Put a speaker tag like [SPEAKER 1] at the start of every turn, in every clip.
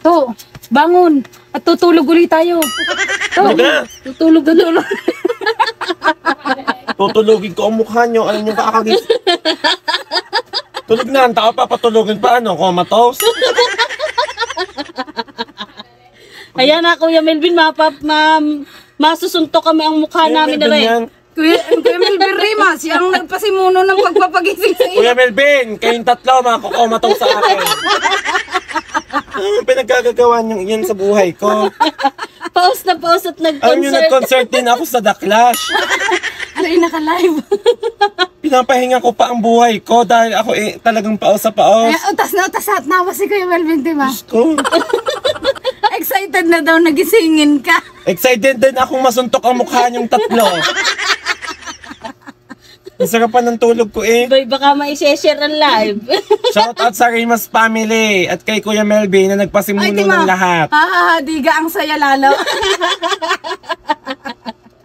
[SPEAKER 1] To, bangon. At tutulog ulit tayo. To, tutulog.
[SPEAKER 2] Tutulugin ko ang mukha nyo. Alam nyo kakagis. Tulog na. Ang tao papatulogin pa. Ano? Comatose?
[SPEAKER 3] Ayan na, Kuya Melvin, masusuntok kami ang mukha namin na rin.
[SPEAKER 1] Kuya Melvin Rima, siyang nagpasimuno ng pagpapagising sa iyo.
[SPEAKER 2] Kuya Melvin, kayong tatlo makukomatong sa akin. Ano pinagkagagawa nyo yan sa buhay ko?
[SPEAKER 3] Paus na paus at nag-concert.
[SPEAKER 2] Alam nyo, nag-concert din ako sa The Clash.
[SPEAKER 1] Aray, naka-live.
[SPEAKER 2] Pinapahinga ko pa ang buhay ko dahil ako talagang paos sa paos.
[SPEAKER 1] Ay, utas at nawa si Kuya Melvin, di ba?
[SPEAKER 2] Diyos ko.
[SPEAKER 1] Excited na daw nagisingin ka.
[SPEAKER 2] Excited din akong masuntok ang mukha niyong tatlo. Ang sarap pa ng tulog ko eh.
[SPEAKER 3] Boy, baka ma-share ang live.
[SPEAKER 2] Shout out sa Rimas family at kay Kuya Melvin na nagpasimuno ng lahat.
[SPEAKER 1] Diga, ang saya lalo.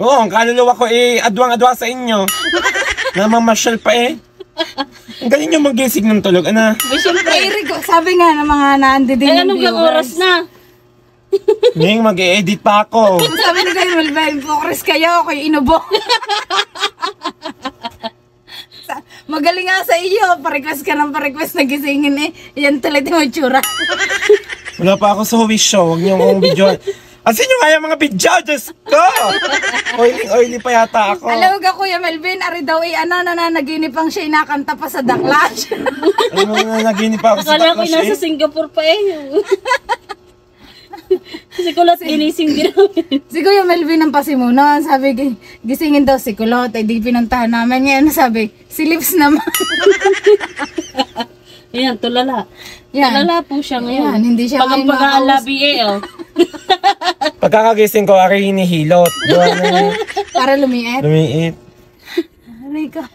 [SPEAKER 2] Oo, ang kaluluwa ko eh, adwang-adwa sa inyo. Namamasyal pa eh. Ang galing nyo mag-gising ng tulog, ana.
[SPEAKER 1] Rico, sabi nga ng mga nandito
[SPEAKER 3] Ay, anong oras na?
[SPEAKER 2] Ning, mag-e-edit pa ako.
[SPEAKER 1] Sabi ni Kuya Melvin, focus kayo, kayo inubo. Magaling nga sa iyo, pa-request ka ng pa-request na gisingin eh. Yan talaga yung itsura.
[SPEAKER 2] Wala pa ako sa Huwis Show, huwag niyo akong video. Asin nyo nga yung mga video, Diyos ko! Oily pa yata ako.
[SPEAKER 1] Alam ka Kuya Melvin, ari daw nananaginip ang siya inakanta pa sa The Clash.
[SPEAKER 2] Alam mo na naginip pa ako sa The
[SPEAKER 3] Akala ko
[SPEAKER 2] Clash
[SPEAKER 3] nasa Singapore pa eh. Si Kulot ginising din namin.
[SPEAKER 1] Si Kuya Melvin ang pasimuno, sabi gisingin daw si Kulot, di pinuntahan namin yan. Sabi, si Lips naman.
[SPEAKER 3] Ayan, tulala.
[SPEAKER 1] Yan.
[SPEAKER 3] Tulala po siya ngayon.
[SPEAKER 1] Yan, hindi siya
[SPEAKER 3] Pag ang pag-aalabi eh, oh.
[SPEAKER 2] Pagkakagising ko, ari hinihilot.
[SPEAKER 1] Para lumiit.
[SPEAKER 2] Lumiit.
[SPEAKER 1] Aray ka.